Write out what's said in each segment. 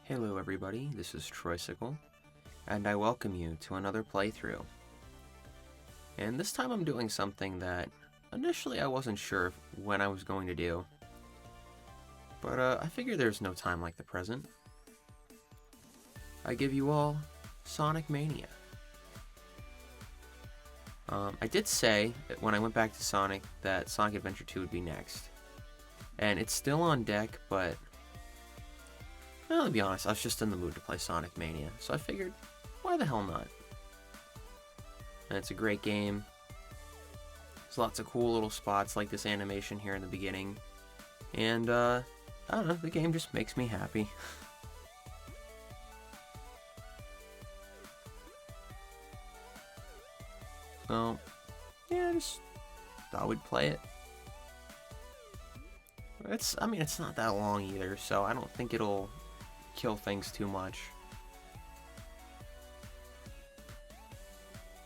Hello everybody, this is Troysicle, and I welcome you to another playthrough. And this time I'm doing something that initially I wasn't sure when I was going to do, but I figured there's no time like the present. I give you all Sonic Mania. I did say that when I went back to Sonic that Sonic Adventure 2 would be next, and it's still on deck, but well, to be honest, I was just in the mood to play Sonic Mania, so I figured, why the hell not? And it's a great game. There's lots of cool little spots like this animation here in the beginning. And, I don't know, the game just makes me happy. So, yeah, I just thought we'd play it. It's not that long either, so I don't think it'll kill things too much.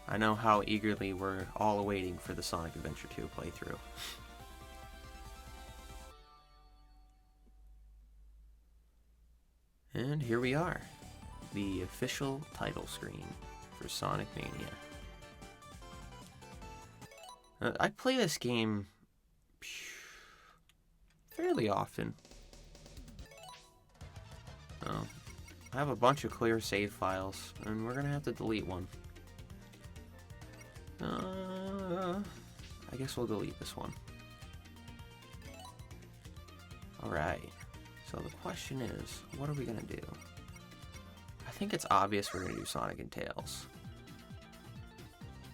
I know how eagerly we're all awaiting for the Sonic Adventure 2 playthrough. And here we are, the official title screen for Sonic Mania. I play this game fairly often. I have a bunch of clear save files, and we're gonna have to delete one. I guess we'll delete this one. Alright, so the question is, what are we gonna do? I think it's obvious we're gonna do Sonic and Tails.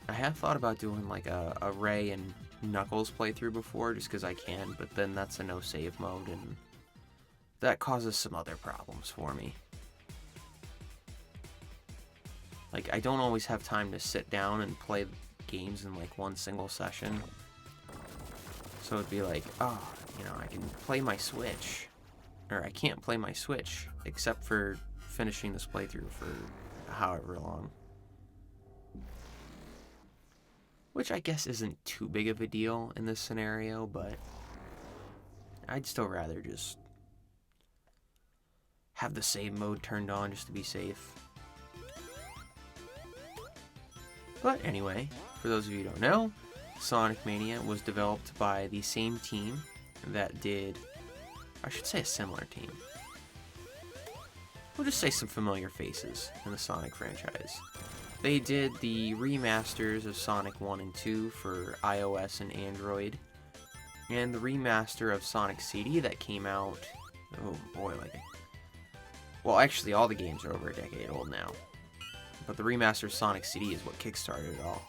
I have thought about doing like a Ray and Knuckles playthrough before, just because I can, but then that's a no save mode, and that causes some other problems for me. Like, I don't always have time to sit down and play games in like one single session. So it'd be like, oh, I can play my Switch. Or I can't play my Switch, except for finishing this playthrough for however long. Which I guess isn't too big of a deal in this scenario, but I'd still rather just have the save mode turned on just to be safe. But anyway, for those of you who don't know, Sonic Mania was developed by the same team that did, I should say a similar team. We'll just say some familiar faces in the Sonic franchise. They did the remasters of Sonic 1 and 2 for iOS and Android, and the remaster of Sonic CD that came out, oh boy, well, actually, all the games are over a decade old now. But the remaster of Sonic CD is what kickstarted it all.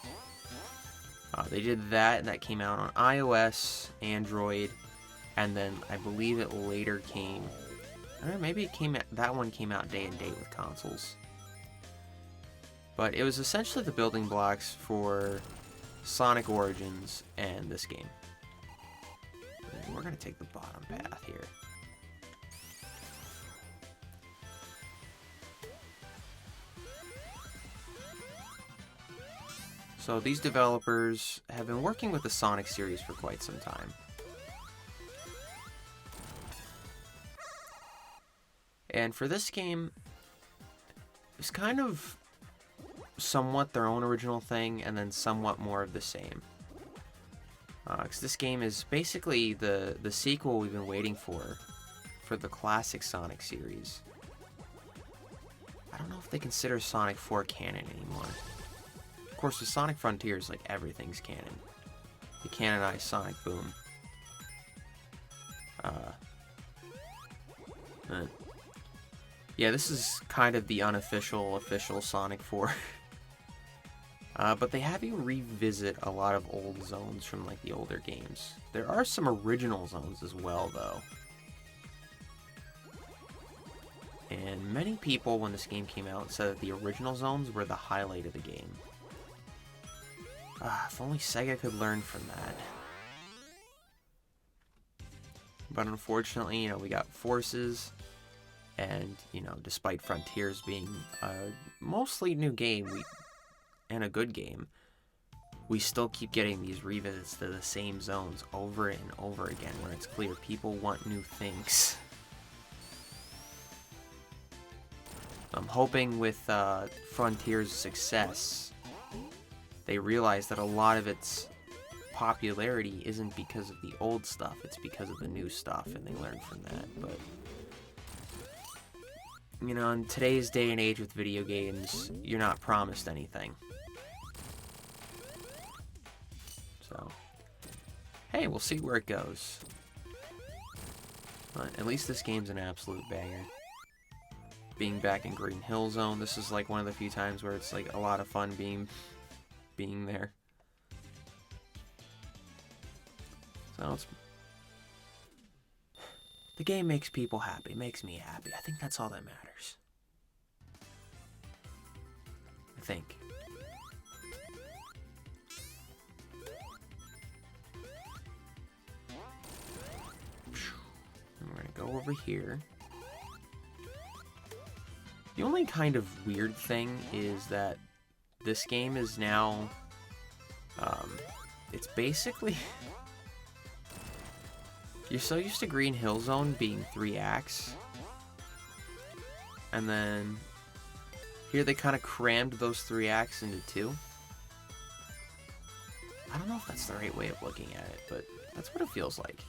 They did that, and that came out on iOS, Android, and then I believe it later came... Or maybe that one came out day and date with consoles. But it was essentially the building blocks for Sonic Origins and this game. And we're going to take the bottom path here. So these developers have been working with the Sonic series for quite some time. And for this game, it's kind of somewhat their own original thing, and then somewhat more of the same. Because this game is basically the sequel we've been waiting for the classic Sonic series. I don't know if they consider Sonic 4 canon anymore. Of course, with Sonic Frontiers, like, everything's canon. They canonized Sonic Boom. Yeah, this is kind of the unofficial, official Sonic 4. But they have you revisit a lot of old zones from, like, the older games. There are some original zones as well, though. And many people, when this game came out, said that the original zones were the highlight of the game. If only Sega could learn from that. But unfortunately, we got Forces, and, despite Frontiers being a mostly new game, and a good game, we still keep getting these revisits to the same zones over and over again when it's clear people want new things. I'm hoping with Frontier's success, they realize that a lot of its popularity isn't because of the old stuff, it's because of the new stuff, and they learn from that. But, you know, in today's day and age with video games, you're not promised anything. So, hey, we'll see where it goes. But at least this game's an absolute banger. Being back in Green Hill Zone, this is like one of the few times where it's like a lot of fun being there. So the game makes people happy, makes me happy. I think that's all that matters. I think. And we're gonna go over here. The only kind of weird thing is that this game is now, it's basically, you're so used to Green Hill Zone being 3 acts, and then here they kind of crammed those 3 acts into 2. I don't know if that's the right way of looking at it, but that's what it feels like.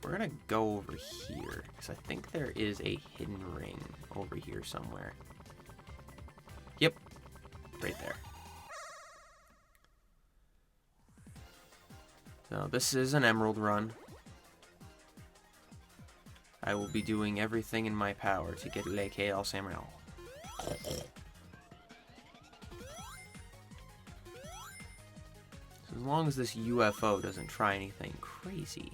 We're gonna go over here, because I think there is a hidden ring over here somewhere. Yep, right there. So this is an emerald run. I will be doing everything in my power to get Le Chaos Emerald. So as long as this UFO doesn't try anything crazy,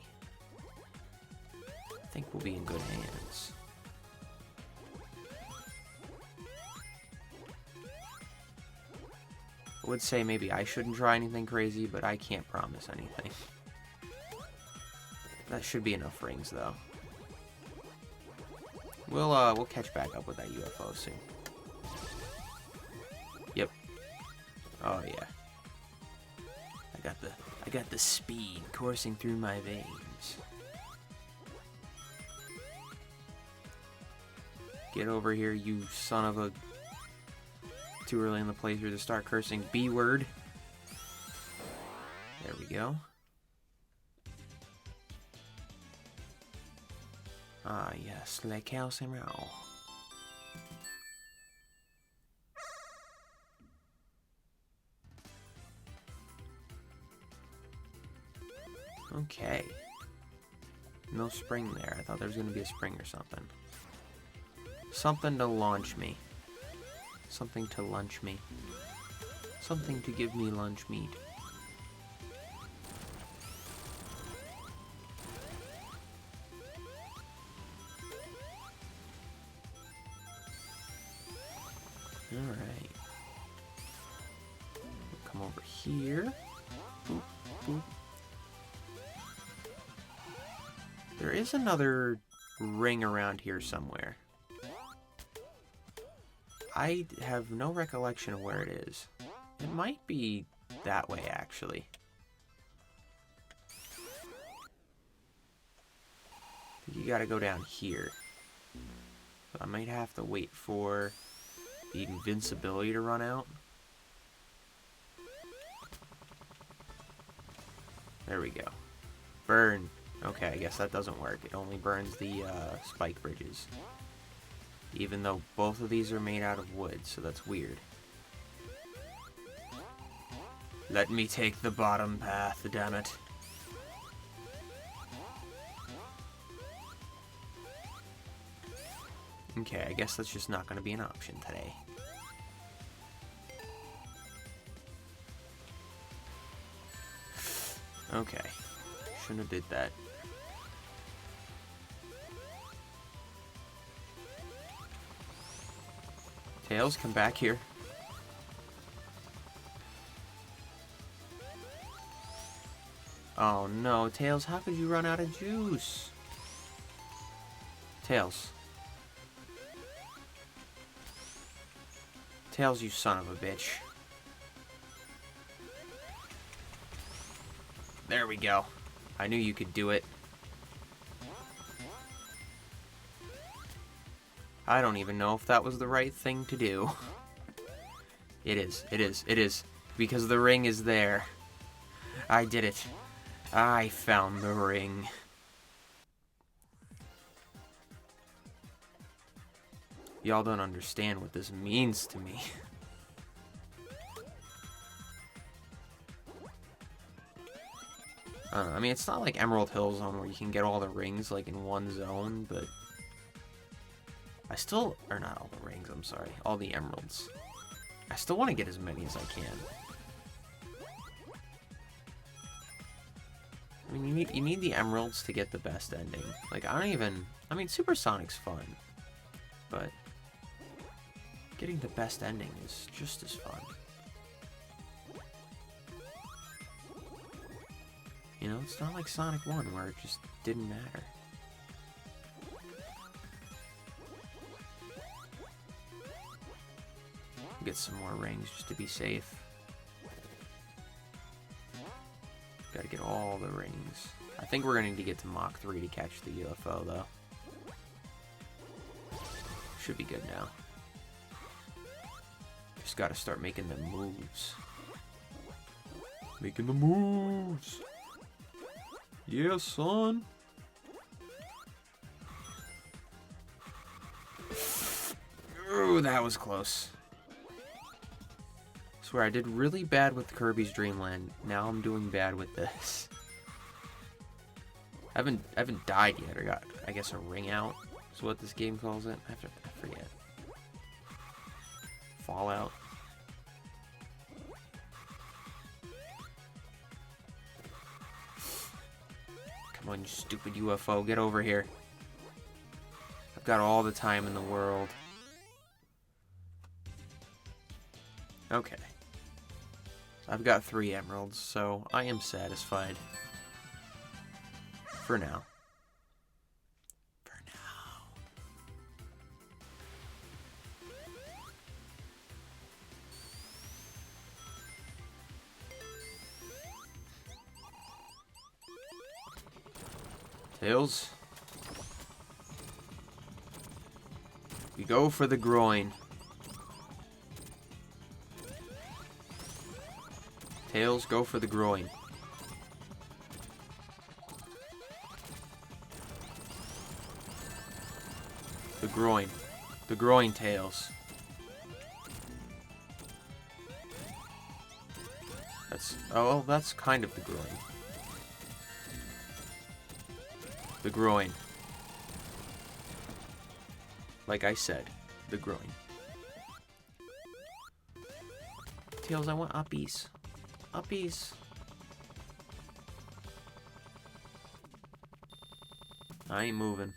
I think we'll be in good hands. I would say maybe I shouldn't try anything crazy, but I can't promise anything. That should be enough rings, though. We'll catch back up with that UFO soon. Yep. Oh yeah. I got the speed coursing through my veins. Get over here, you son of a... Too early in the playthrough to start cursing B word. There we go. Ah, yes, Le Chaos Emerald. Okay. No spring there. I thought there was going to be a spring or something. Something to launch me. Something to lunch me. Something to give me lunch meat. Alright. Come over here. Boop, boop. There is another ring around here somewhere. I have no recollection of where it is. It might be that way, actually. I think you gotta go down here. But I might have to wait for the invincibility to run out. There we go. Burn. Okay, I guess that doesn't work. It only burns the spike bridges. Even though both of these are made out of wood, so that's weird. Let me take the bottom path, damn it. Okay, I guess that's just not going to be an option today. Okay. Shouldn't have did that. Tails, come back here. Oh no, Tails, how could you run out of juice? Tails. Tails, you son of a bitch. There we go. I knew you could do it. I don't even know if that was the right thing to do. It is. It is. It is. Because the ring is there. I did it. I found the ring. Y'all don't understand what this means to me. I don't know. I mean, it's not like Emerald Hill Zone where you can get all the rings like in one zone, but I still, or not all the rings, I'm sorry, all the emeralds. I still want to get as many as I can. I mean, you need the emeralds to get the best ending. Like, I mean, Supersonic's fun, but getting the best ending is just as fun. You know, it's not like Sonic 1 where it just didn't matter. Get some more rings just to be safe. Gotta get all the rings. I think we're gonna need to get to Mach 3 to catch the UFO, though. Should be good now. Just gotta start making the moves. Making the moves! Yeah, son! Ooh, that was close. Swear, I did really bad with Kirby's Dream Land. Now I'm doing bad with this. I haven't died yet, or got, I guess, a ring out is what this game calls it. I forget. Fallout. Come on, you stupid UFO, get over here. I've got all the time in the world. Okay. I've got 3 emeralds, so I am satisfied. For now. For now. Tails. We go for the groin. Tails, go for the groin. The groin. The groin, Tails. That's kind of the groin. The groin. Like I said, the groin. Tails, I want uppies. Uppies. I ain't moving.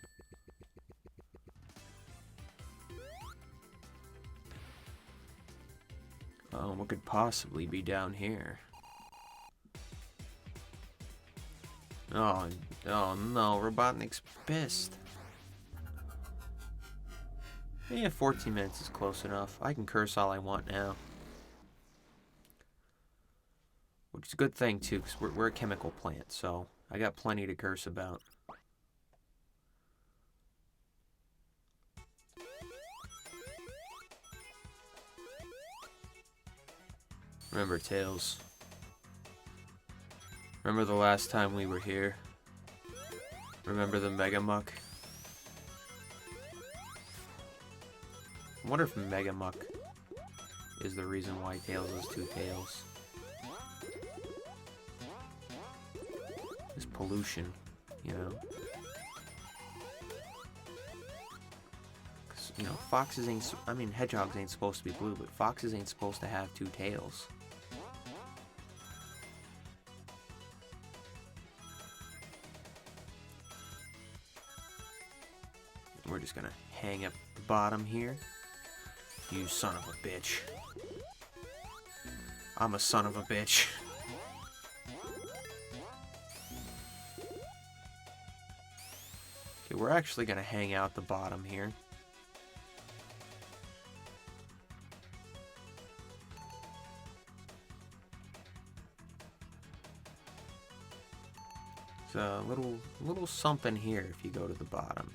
Oh, what could possibly be down here? Oh no, Robotnik's pissed. Yeah, 14 minutes is close enough. I can curse all I want now. Which is a good thing, too, because we're a chemical plant, so I got plenty to curse about. Remember, Tails. Remember the last time we were here? Remember the Mega Muck? I wonder if Mega Muck is the reason why Tails has 2 tails. It's pollution, you know? Cause, you know, foxes ain't, I mean, hedgehogs ain't supposed to be blue, but foxes ain't supposed to have 2 tails. We're just gonna hang up the bottom here. You son of a bitch. I'm a son of a bitch. Okay, we're actually gonna hang out the bottom here. There's a little something here if you go to the bottom.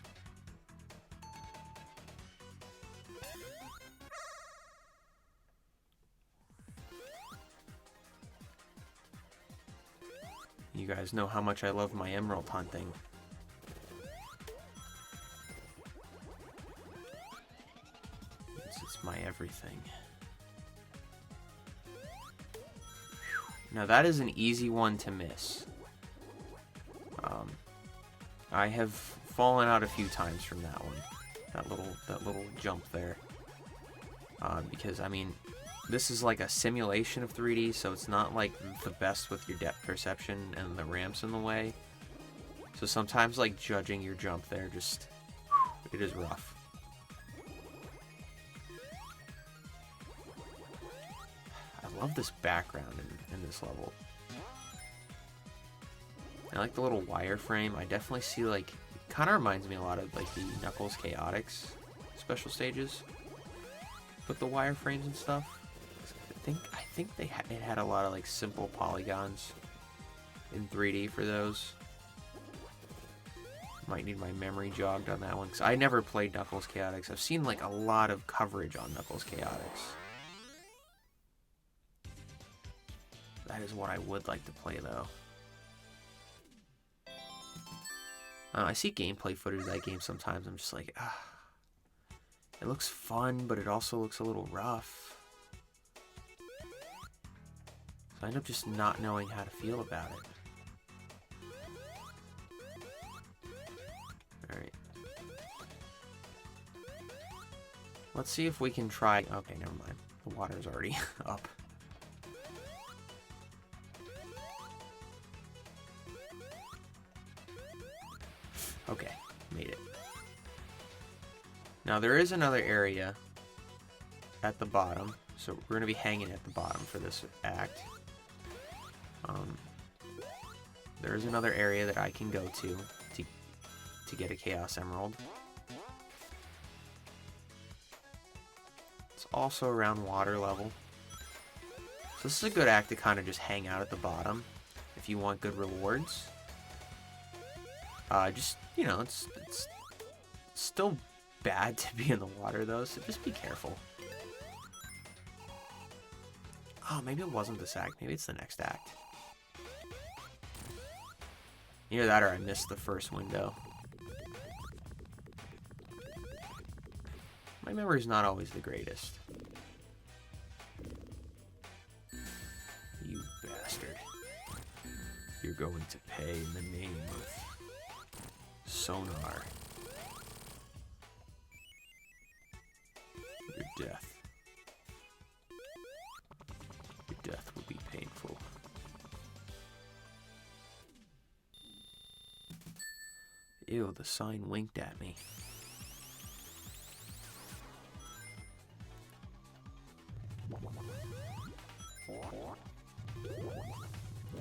You guys know how much I love my emerald hunting. It's my everything. Now that is an easy one to miss. I have fallen out a few times from that one. That little jump there. Because I mean, this is like a simulation of 3D, so it's not like the best with your depth perception and the ramps in the way. So sometimes like judging your jump there, just it is rough. I love this background in this level. I like the little wireframe. I definitely see, like, it kind of reminds me a lot of like the Knuckles Chaotix special stages with the wireframes and stuff. I think it had a lot of like simple polygons in 3D for those. Might need my memory jogged on that one because I never played Knuckles Chaotix. I've seen like a lot of coverage on Knuckles Chaotix. That is what I would like to play though. I see gameplay footage of that game sometimes. I'm just like, ah. It looks fun, but it also looks a little rough. So I end up just not knowing how to feel about it. Alright. Let's see if we can try... Okay, never mind. The water's already up. Okay, made it. Now there is another area at the bottom, so we're going to be hanging at the bottom for this act. There is another area that I can go to get a Chaos Emerald. It's also around water level. So this is a good act to kind of just hang out at the bottom if you want good rewards. Just, you know, it's still bad to be in the water though, so just be careful. Oh, maybe it wasn't this act. Maybe it's the next act. Either that or I missed the first window. My memory's not always the greatest. You bastard. You're going to pay in the name of Sonar. Your death. Your death will be painful. Ew, the sign winked at me.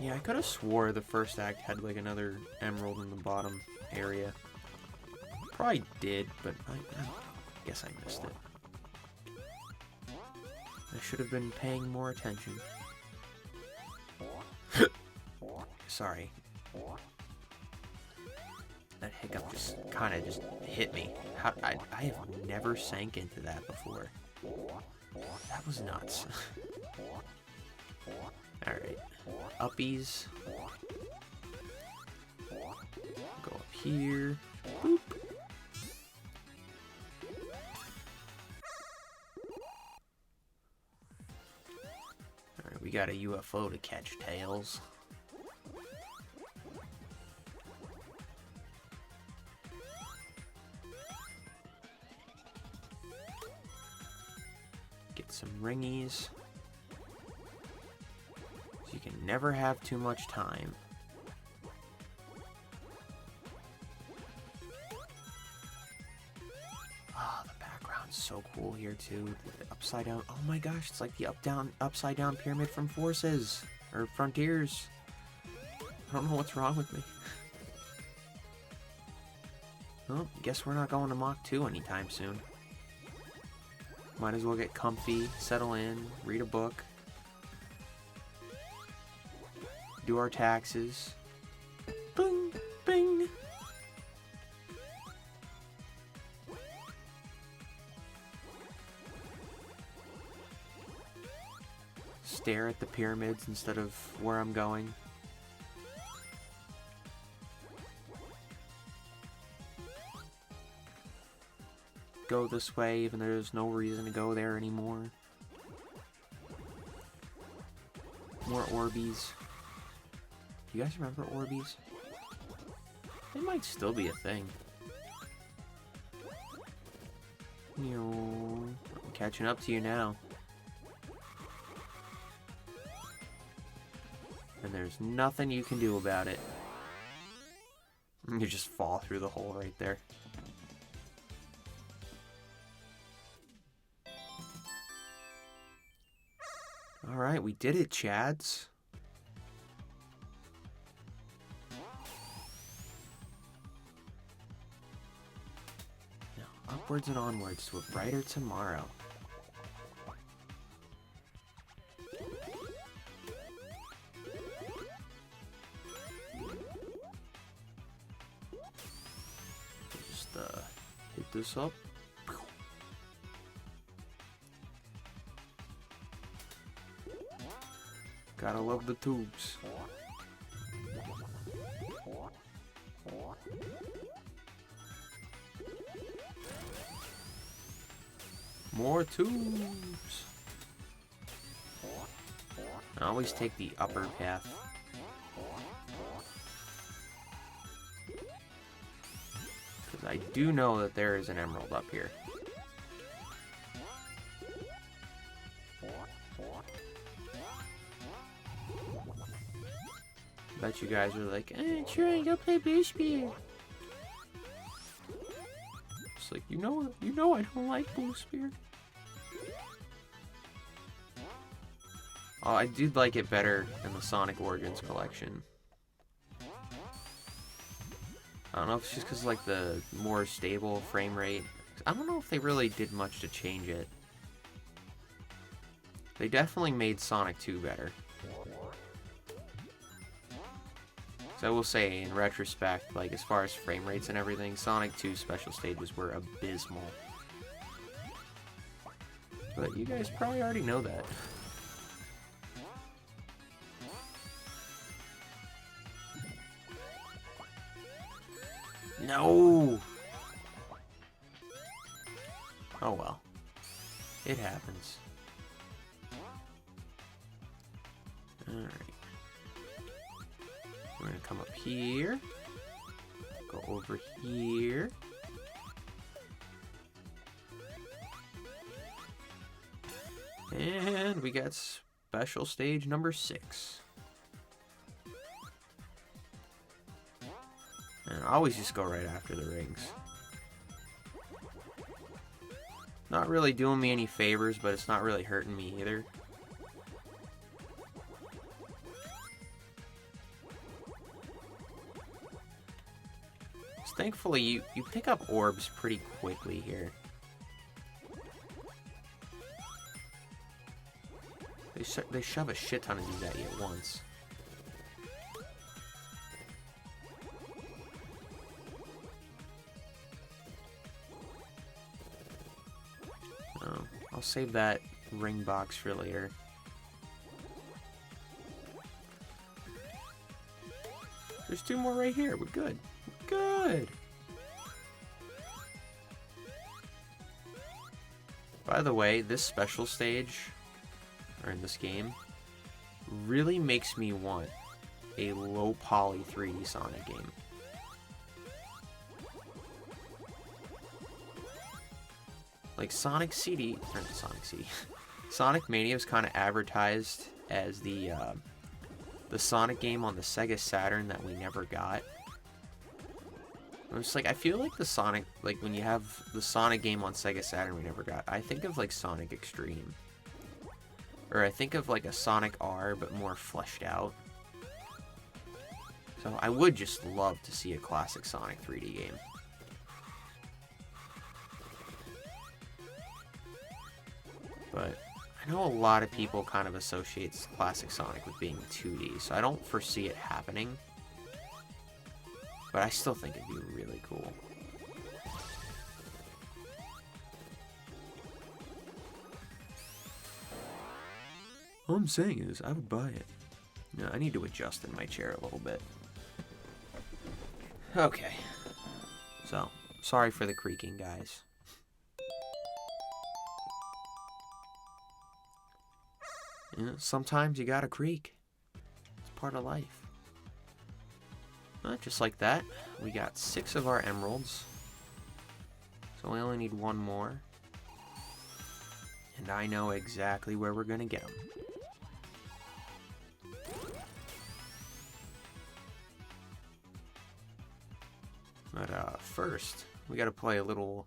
Yeah, I could have swore the first act had like another emerald in the bottom area. Probably did, but I don't know. Guess I missed it. I should have been paying more attention. Sorry. That hiccup just kind of just hit me. I have never sank into that before. That was nuts. Alright. Uppies. Go up here. Boop. Alright, we got a UFO to catch, Tails. Get some ringies. So you can never have too much time. Oh, the background's so cool here too. The upside down. Oh my gosh, it's like the upside down pyramid from Forces or Frontiers. I don't know what's wrong with me. Well, guess we're not going to Mach 2 anytime soon. Might as well get comfy, settle in, read a book, do our taxes. Bing, bing. Stare at the pyramids instead of where I'm going. go this way, even though there's no reason to go there anymore. More Orbeez. Do you guys remember Orbeez? They might still be a thing. I'm catching up to you now. And there's nothing you can do about it. You just fall through the hole right there. Alright, we did it, Chads. Now, upwards and onwards to a brighter tomorrow. Just hit this up. Gotta love the tubes. More tubes. I always take the upper path. Because I do know that there is an emerald up here. Bet you guys are like, Troy, go play Blue Spear. It's like, you know I don't like Blue Spear. Oh, I did like it better in the Sonic Origins collection. I don't know if it's just because like the more stable frame rate. I don't know if they really did much to change it. They definitely made Sonic 2 better. So I will say, in retrospect, like as far as frame rates and everything, Sonic 2 special stages were abysmal. But you guys probably already know that. No! Oh well. It happens. Alright. We're gonna come up here. Go over here. And we got special stage number 6. And I always just go right after the rings. Not really doing me any favors, but it's not really hurting me either. So thankfully, you pick up orbs pretty quickly here. They shove a shit ton of these at you at once. I'll save that ring box for later. There's 2 more right here. We're good. We're good. By the way, this special stage, or in this game, really makes me want a low poly 3D Sonic game. Like Sonic CD, or not Sonic CD, Sonic Mania was kind of advertised as the Sonic game on the Sega Saturn that we never got. I'm just like, I feel like the Sonic, like when you have the Sonic game on Sega Saturn we never got, I think of like Sonic Extreme. Or I think of like a Sonic R, but more fleshed out. So I would just love to see a classic Sonic 3D game. But I know a lot of people kind of associate classic Sonic with being 2D, so I don't foresee it happening. But I still think it'd be really cool. All I'm saying is, I would buy it. No, I need to adjust in my chair a little bit. Okay. So, sorry for the creaking, guys. You know, sometimes you gotta creak. It's part of life. Just like that, we got 6 of our emeralds. So we only need 1 more. And I know exactly where we're gonna get them. But first, we gotta play a little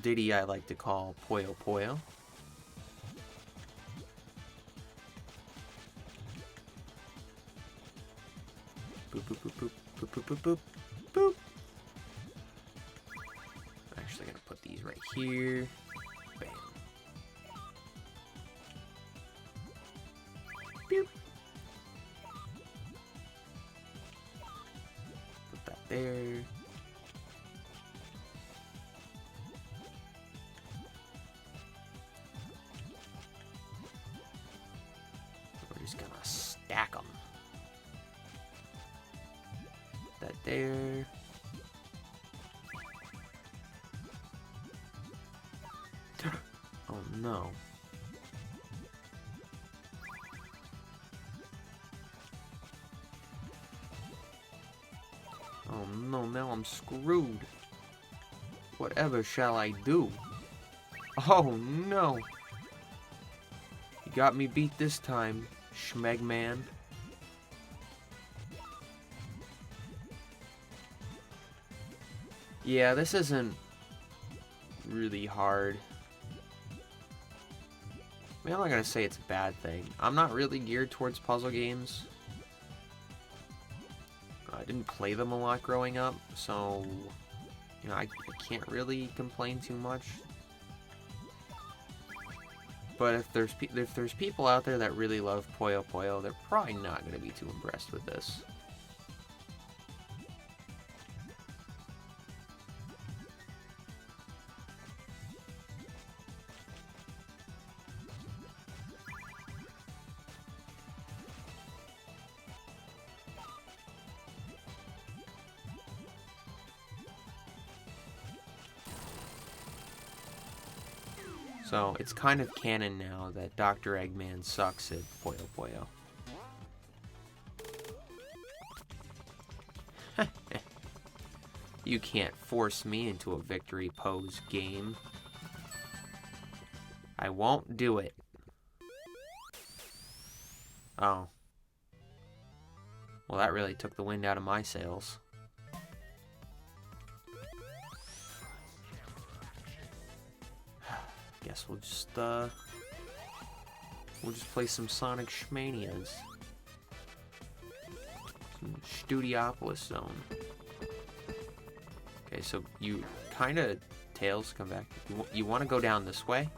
ditty I like to call Puyo Puyo. Boop, boop, boop, boop, boop, boop, boop, boop, boop. I'm actually gonna put these right here. Bam. Boop. Put that there. We're just gonna stack them. That there. Oh no. Oh no, now I'm screwed. Whatever shall I do? Oh no. You got me beat this time, Schmegman. Yeah, this isn't really hard. I mean, I'm not gonna say it's a bad thing. I'm not really geared towards puzzle games. I didn't play them a lot growing up, so you know, I can't really complain too much. But if there's people out there that really love Puyo Puyo, they're probably not gonna be too impressed with this. So, it's kind of canon now that Dr. Eggman sucks at Puyo Puyo. You can't force me into a victory pose game. I won't do it. Oh. Well, that really took the wind out of my sails. Guess we'll just play some Sonic Manias. Some Studiopolis Zone. Okay, so you kind of, Tails, come back. You want to go down this way?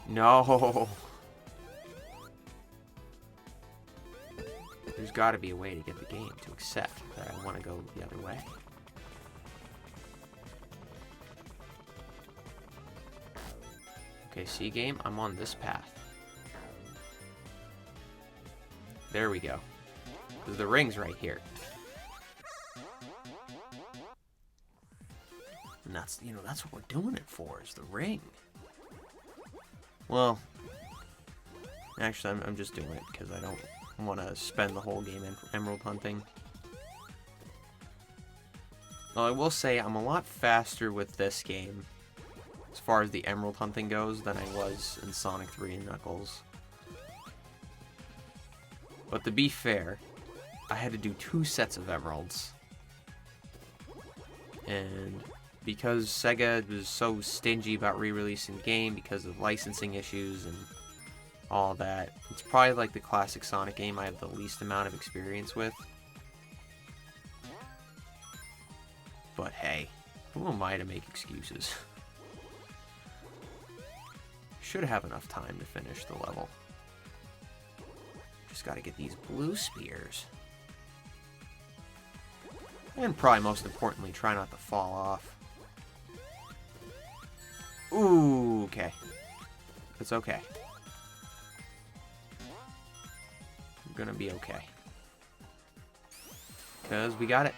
No! There's got to be a way to get the game to accept that I want to go the other way. Okay, see game? I'm on this path. There we go. The ring's right here. And that's, you know, that's what we're doing it for, is the ring. Well, actually, I'm just doing it because I don't want to spend the whole game emerald hunting. Well, I will say I'm a lot faster with this game as far as the emerald hunting goes than I was in Sonic 3 and Knuckles. But to be fair, I had to do 2 sets of emeralds. And because Sega was so stingy about re-releasing the game because of licensing issues and all that, it's probably like the classic Sonic game I have the least amount of experience with. But hey, who am I to make excuses? Should have enough time to finish the level. Just gotta get these blue spears. And probably most importantly, try not to fall off. Ooh, okay. It's okay. I'm gonna be okay. Because we got it.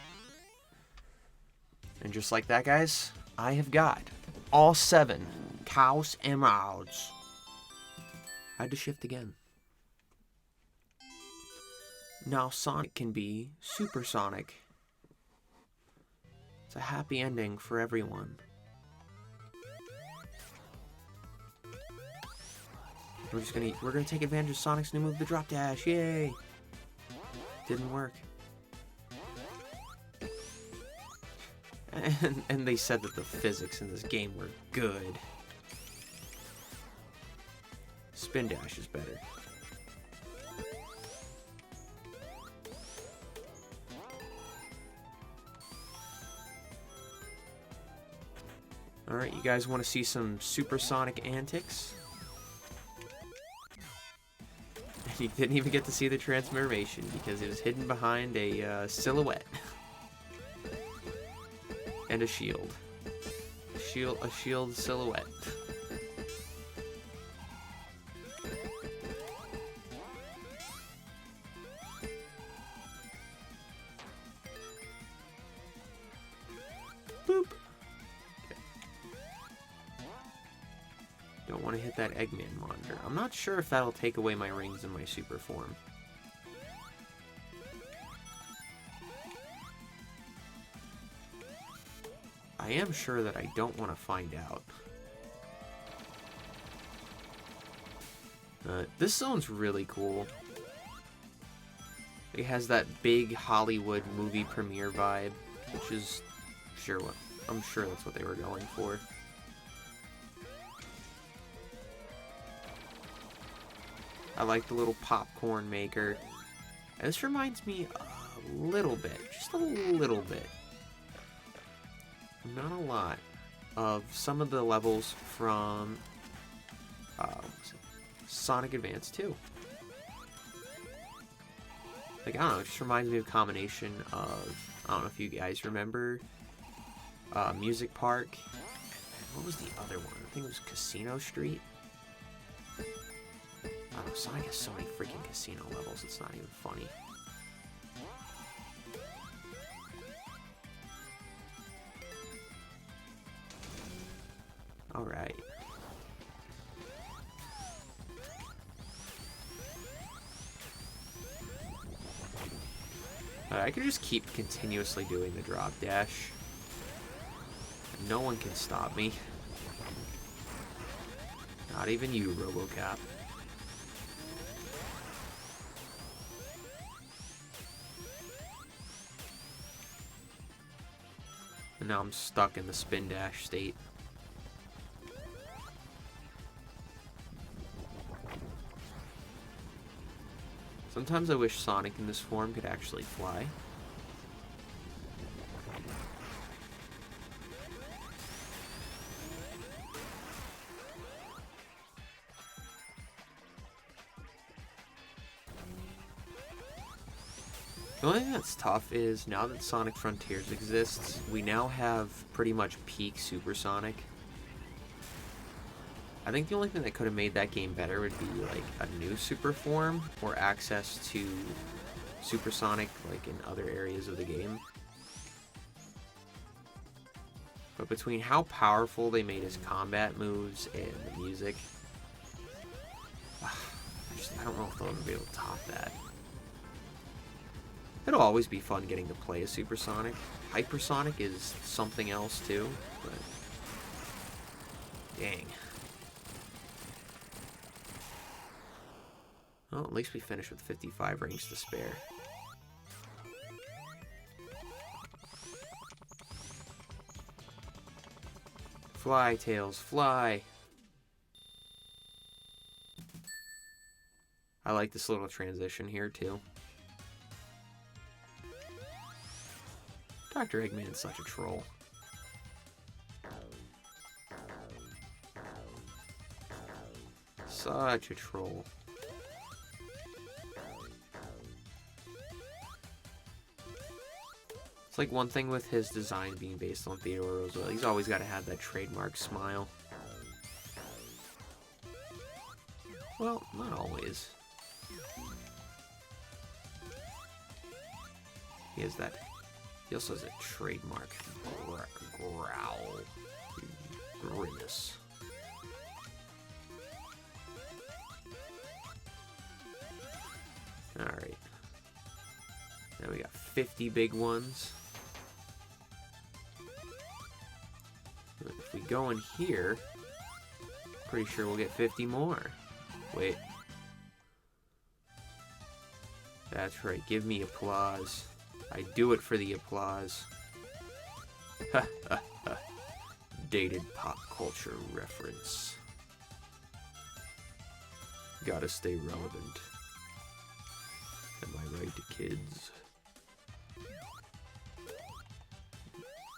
And just like that, guys, I have got all 7. Chaos Emeralds. I had to shift again. Now Sonic can be supersonic. It's a happy ending for everyone. We're gonna take advantage of Sonic's new move, the drop dash. Yay! Didn't work. And they said that the physics in this game were good. Spin dash is better. Alright, you guys want to see some supersonic antics? You didn't even get to see the transformation because it was hidden behind a silhouette. And a shield. A shield silhouette. Boop. Okay. Don't want to hit that Eggman monitor. I'm not sure if that'll take away my rings in my super form. I am sure that I don't want to find out. This zone's really cool. It has that big Hollywood movie premiere vibe, which is I'm sure that's what they were going for. I like the little popcorn maker. And this reminds me a little bit, just a little bit, not a lot, of some of the levels from Sonic Advance 2. Like, I don't know, it just reminds me of a combination of, I don't know if you guys remember, Music Park. What was the other one? I think it was Casino Street. I don't know, Sonic has so many freaking casino levels, it's not even funny. Alright. I could just keep continuously doing the drop dash. No one can stop me. Not even you, RoboCop. And now I'm stuck in the spin dash state. Sometimes I wish Sonic in this form could actually fly. The only thing that's tough is now that Sonic Frontiers exists, we now have pretty much peak Supersonic. I think the only thing that could have made that game better would be like a new super form or access to Supersonic like in other areas of the game. But between how powerful they made his combat moves and the music, I don't know if they'll ever be able to top that. It'll always be fun getting to play a Supersonic. Hypersonic is something else too, but dang. Well, at least we finished with 55 rings to spare. Fly, Tails, fly! I like this little transition here, too. Dr. Eggman's such a troll. Such a troll. It's like one thing with his design being based on Theodore Roosevelt. He's always got to have that trademark smile. Well, not always. He has that. He also has a trademark growl. Grimace. Alright. Now we got 50 big ones. If we go in here, pretty sure we'll get 50 more. Wait. That's right, give me applause. I do it for the applause. Ha ha ha. Dated pop culture reference. Gotta stay relevant. Am I right, kids?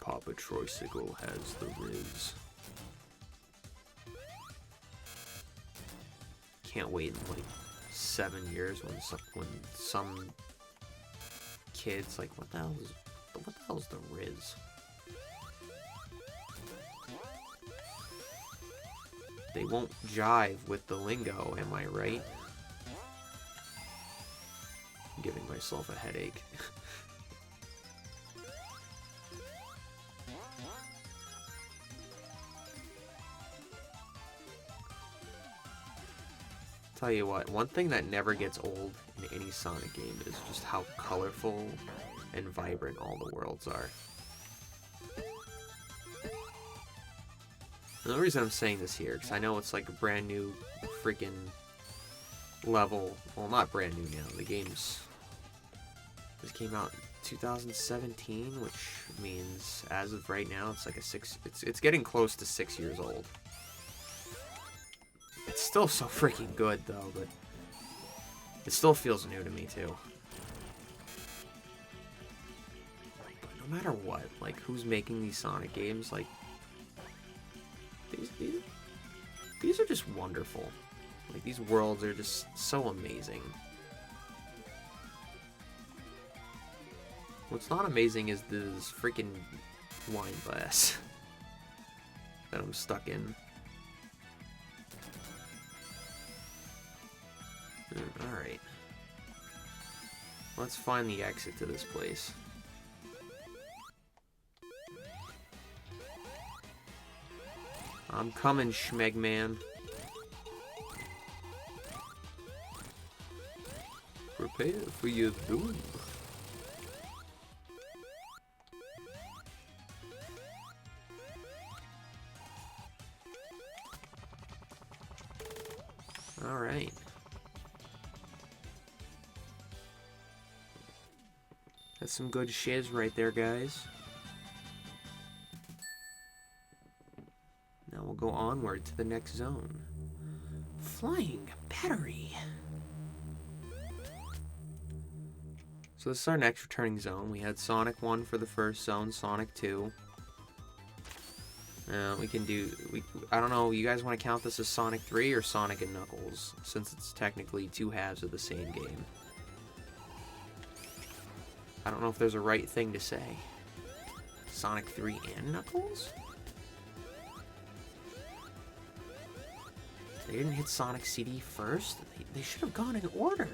Papa Troysicle has the riz. Can't wait in like 7 years when some kids like what the hell's the riz? They won't jive with the lingo, am I right? I'm giving myself a headache. Tell you what, one thing that never gets old in any Sonic game is just how colorful and vibrant all the worlds are. And the reason I'm saying this here, because I know it's like a brand new freaking level. Well, not brand new now. The game's... This came out in 2017, which means as of right now, it's like a it's getting close to 6 years old. It's still so freaking good, though, but it still feels new to me, too. But no matter what, like, who's making these Sonic games, like, these are just wonderful. Like, these worlds are just so amazing. What's not amazing is this freaking wine glass that I'm stuck in. Alright. Let's find the exit to this place. I'm coming, Schmegman. Prepare for your doom. Alright. That's some good shiz right there, guys. Now we'll go onward to the next zone. Flying battery. So this is our next returning zone. We had Sonic 1 for the first zone, Sonic 2. We can do... I don't know, you guys want to count this as Sonic 3 or Sonic and Knuckles? Since it's technically two halves of the same game. I don't know if there's a right thing to say. Sonic 3 and Knuckles? They didn't hit Sonic CD first? They should have gone in order.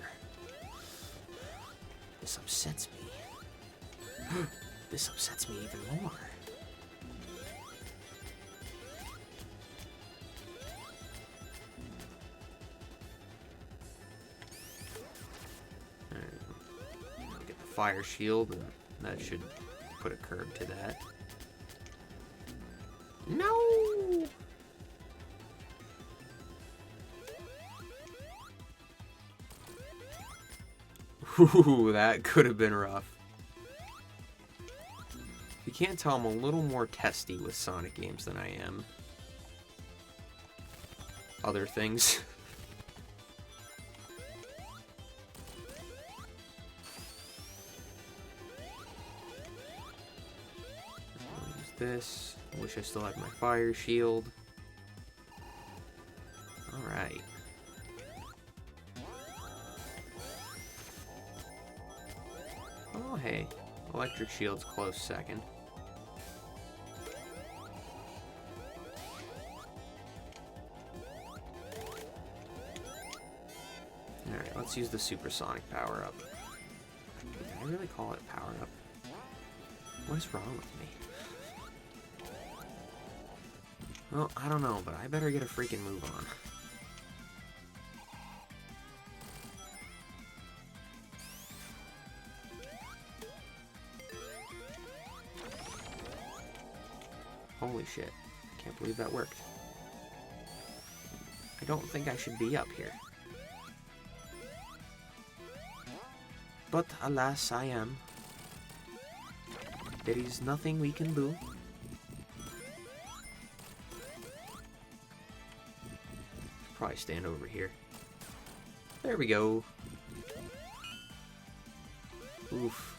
This upsets me. This upsets me even more. Get the fire shield, and that should put a curb to that. No! Ooh, that could have been rough. You can't tell I'm a little more testy with Sonic games than I am other things. I'll use this. Wish I still had my fire shield. Alright. Oh, hey. Electric shield's close second. Alright, let's use the supersonic power-up. Did I really call it power-up? What is wrong with me? Well, I don't know, but I better get a freaking move on. Holy shit. Can't believe that worked. I don't think I should be up here. But alas, I am. There is nothing we can do. Probably stand over here. There we go. Oof.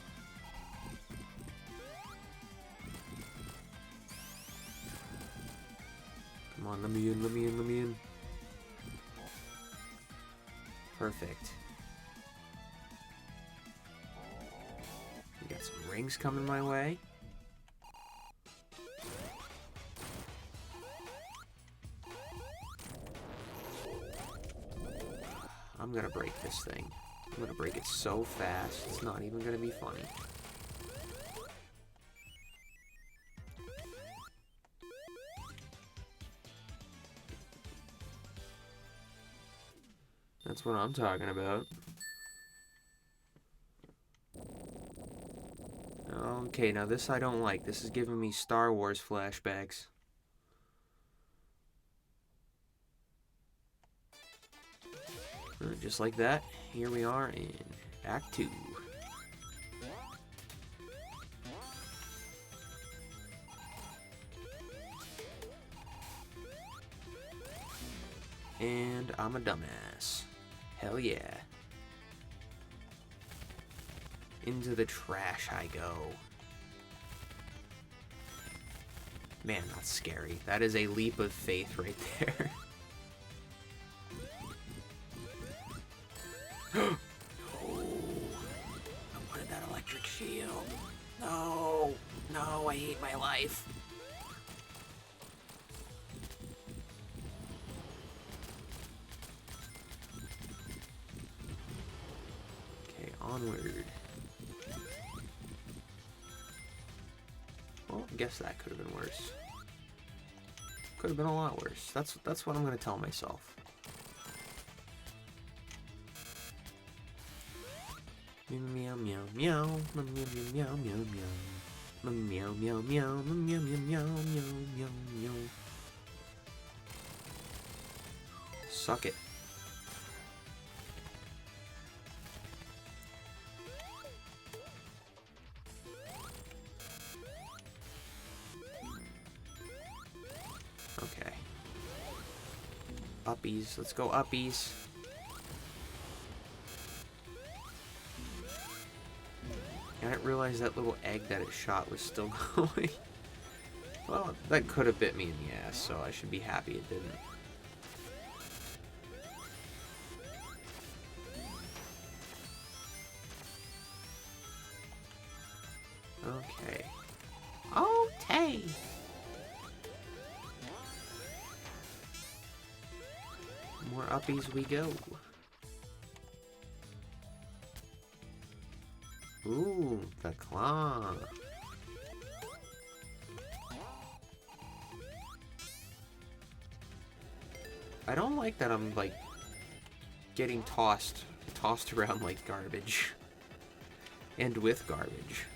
Come on, let me in, let me in, let me in. Perfect. We got some rings coming my way. I'm gonna break this thing. I'm gonna break it so fast, it's not even gonna be funny. That's what I'm talking about. Okay, now this I don't like. This is giving me Star Wars flashbacks. Just like that, here we are in Act 2. And I'm a dumbass. Hell yeah. Into the trash I go. Man, that's scary. That is a leap of faith right there. No! I wanted that electric shield. No! No, I hate my life. Okay, onward. Well, I guess that could have been worse. Could have been a lot worse. That's what I'm gonna tell myself. Meow meow meow meow meow meow meow meow meow meow meow meow meow meow meow meow meow. Suck it. Okay. Uppies. Let's go uppies. I didn't realize that little egg that it shot was still going. Well, that could have bit me in the ass, so I should be happy it didn't. Okay. Okay. More uppies we go. Ooh, the claw. I don't like that I'm, like, getting tossed around like garbage. And with garbage.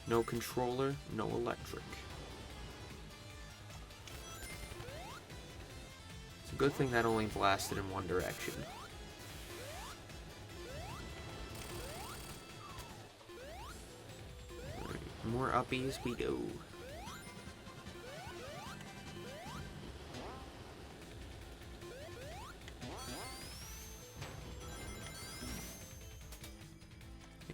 No controller, no electric. It's a good thing that only blasted in one direction. More uppies we go.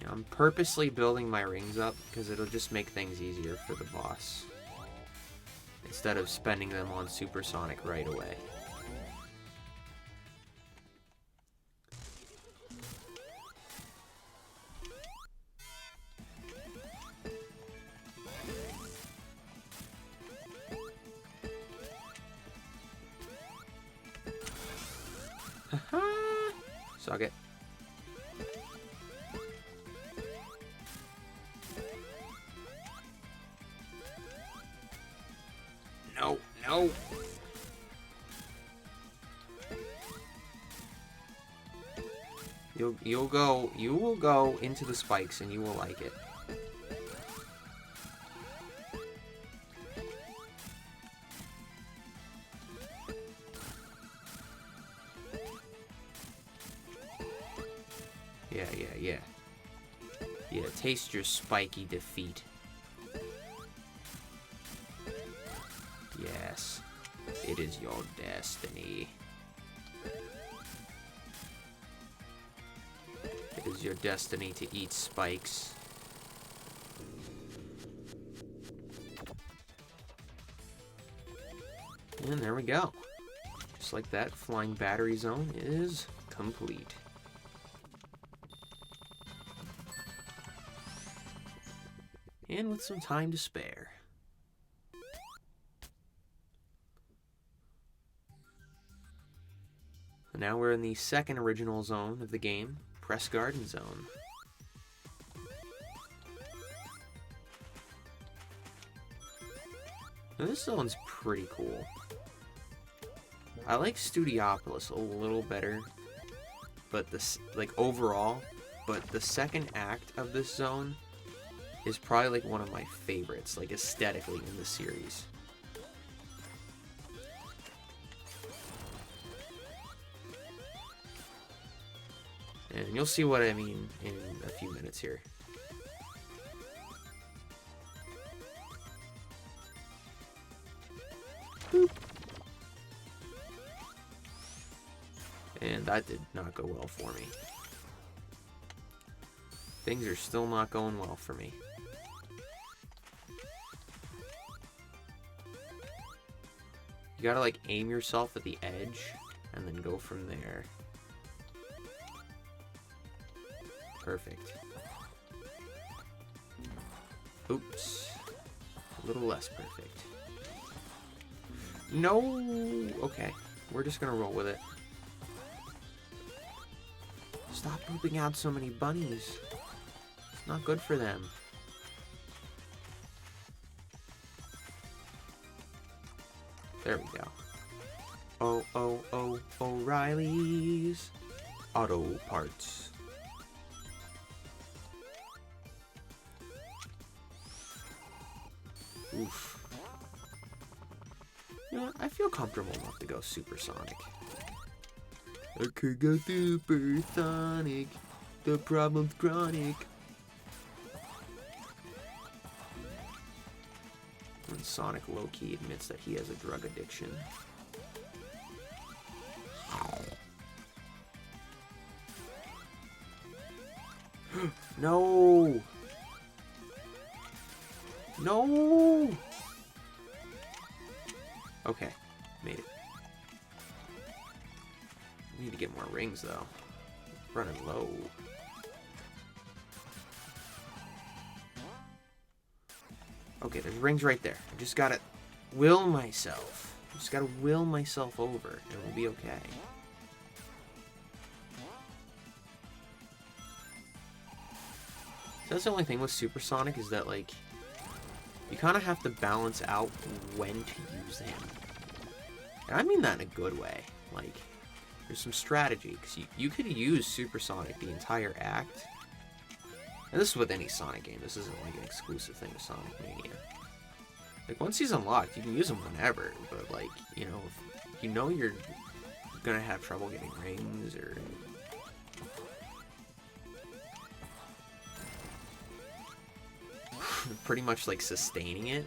Yeah, I'm purposely building my rings up because it'll just make things easier for the boss. Instead of spending them on Supersonic right away. Suck it. You will go into the spikes and you will like it. Yeah. Yeah, taste your spiky defeat. Yes, it is your destiny. It is your destiny to eat spikes. And there we go. Just like that, Flying Battery Zone is complete. And with some time to spare. And now we're in the second original zone of the game, Press Garden Zone. Now this zone's pretty cool. I like Studiopolis a little better, but this, like, overall, but the second act of this zone is probably like one of my favorites, like aesthetically, in the series. And you'll see what I mean in a few minutes here. Boop. And that did not go well for me. Things are still not going well for me. You gotta, like, aim yourself at the edge and then go from there. Perfect. Oops. A little less perfect. No! Okay. We're just gonna roll with it. Stop pooping out so many bunnies. It's not good for them. There we go. Oh, O'Reilly's Auto Parts. Oof. You know what? I feel comfortable enough to go Supersonic. I could go Supersonic. The problem's chronic. When Sonic low-key admits that he has a drug addiction. No! No! Okay, made it. We need to get more rings, though. Running low. Okay, there's rings right there. I just gotta will myself. I just gotta will myself over, and we'll be okay. So that's the only thing with Supersonic, is that, like, you kind of have to balance out when to use him. And I mean that in a good way. Like, there's some strategy, because you could use Supersonic the entire act. And this is with any Sonic game. This isn't like an exclusive thing to Sonic Mania. Like, once he's unlocked, you can use him whenever. But, like, you know, if you know you're gonna have trouble getting rings, or pretty much, like, sustaining it,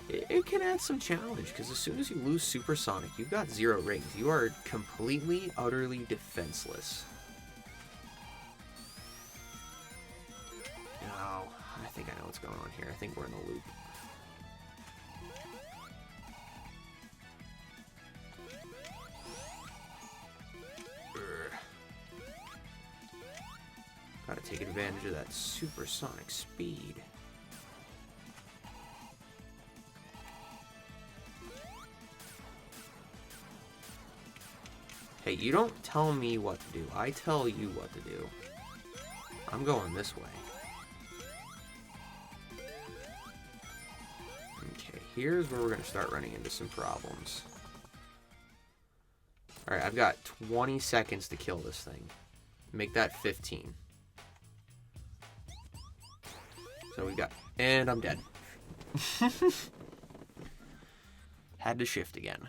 it can add some challenge. Because as soon as you lose Supersonic, you've got 0 rings. You are completely, utterly defenseless. Oh, I think I know what's going on here. I think we're in a loop. Gotta take advantage of that supersonic speed. Hey, you don't tell me what to do. I tell you what to do. I'm going this way. Okay, here's where we're going to start running into some problems. Alright, I've got 20 seconds to kill this thing. Make that 15. So we got... And I'm dead. Had to shift again.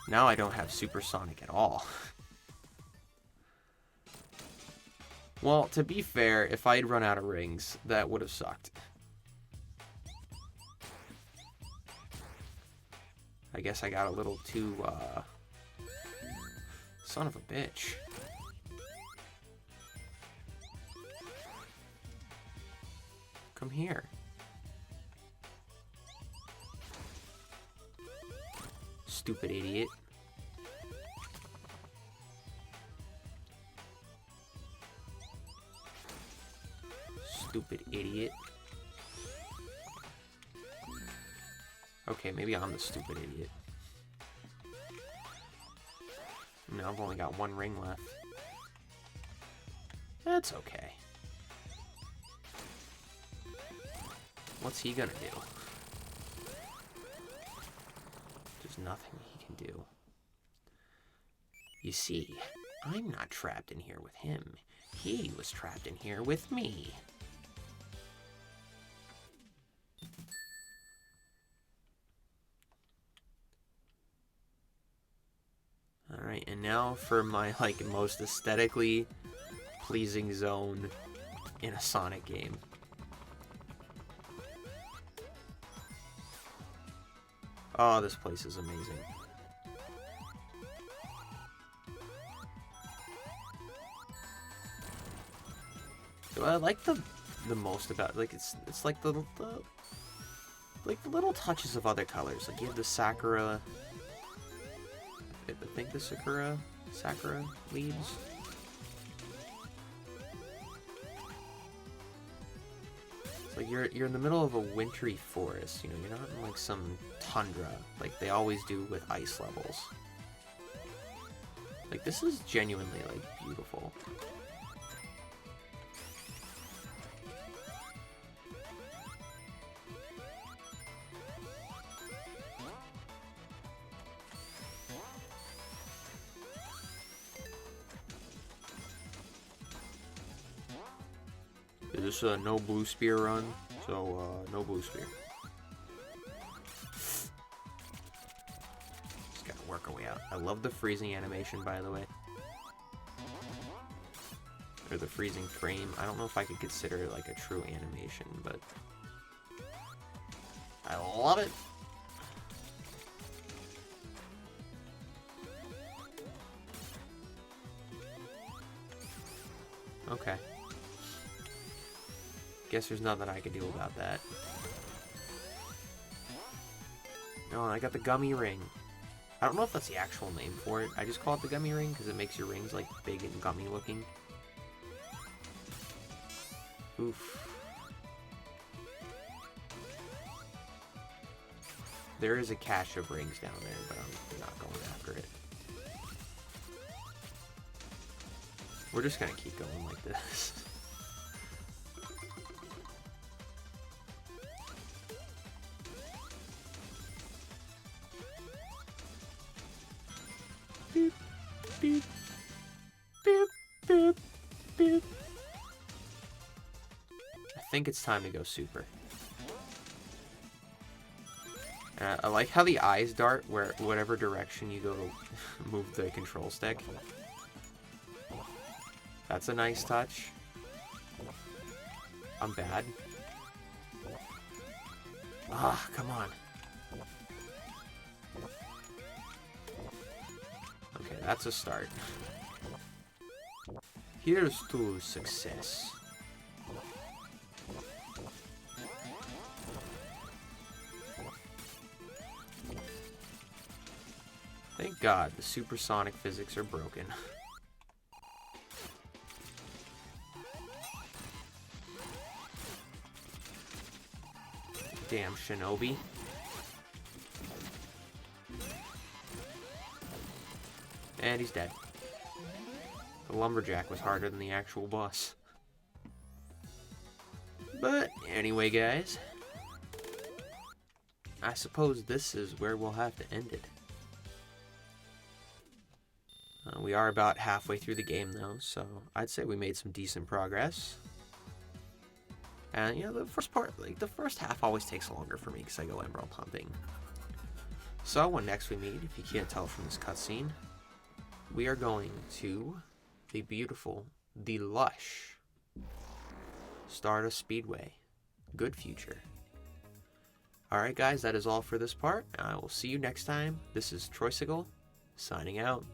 Now I don't have supersonic at all. Well, to be fair, if I'd run out of rings, that would have sucked. I guess I got a little too, son of a bitch. Come here. Stupid idiot. Stupid idiot. Okay, maybe I'm the stupid idiot. No, I've only got one ring left. That's okay. What's he gonna do? There's nothing he can do. You see, I'm not trapped in here with him. He was trapped in here with me. Alright, and now for my, like, most aesthetically pleasing zone in a Sonic game. Oh, this place is amazing. What I like the most about, like, it's like the little touches of other colors. Like you have the Sakura, I think the Sakura leaves. It's like you're in the middle of a wintry forest. You know, you're not in like some tundra like they always do with ice levels. Like this is genuinely like beautiful. Is this a no blue spear run? So, no blue spear. Just gotta work our way out. I love the freezing animation, by the way. Or the freezing frame. I don't know if I could consider it like a true animation, but I love it. Okay. Guess there's nothing I can do about that. No, I got the gummy ring. I don't know if that's the actual name for it. I just call it the gummy ring because it makes your rings like big and gummy looking. Oof. There is a cache of rings down there, but I'm not going after it. We're just gonna keep going like this. Beep, beep, beep, beep, beep. I think it's time to go super. I like how the eyes dart whatever direction you go to move the control stick. That's a nice touch. I'm bad. Ah, come on. Okay, that's a start. Here's to success. Thank God the supersonic physics are broken. Damn Shinobi. And he's dead. The lumberjack was harder than the actual boss. But anyway, guys, I suppose this is where we'll have to end it. We are about halfway through the game though, so I'd say we made some decent progress. And you know, the first part, like the first half always takes longer for me because I go emerald pumping. So when next we meet, if you can't tell from this cutscene, we are going to the beautiful, the lush Stardust Speedway. Good future. Alright guys, that is all for this part. I will see you next time. This is Troysicle, signing out.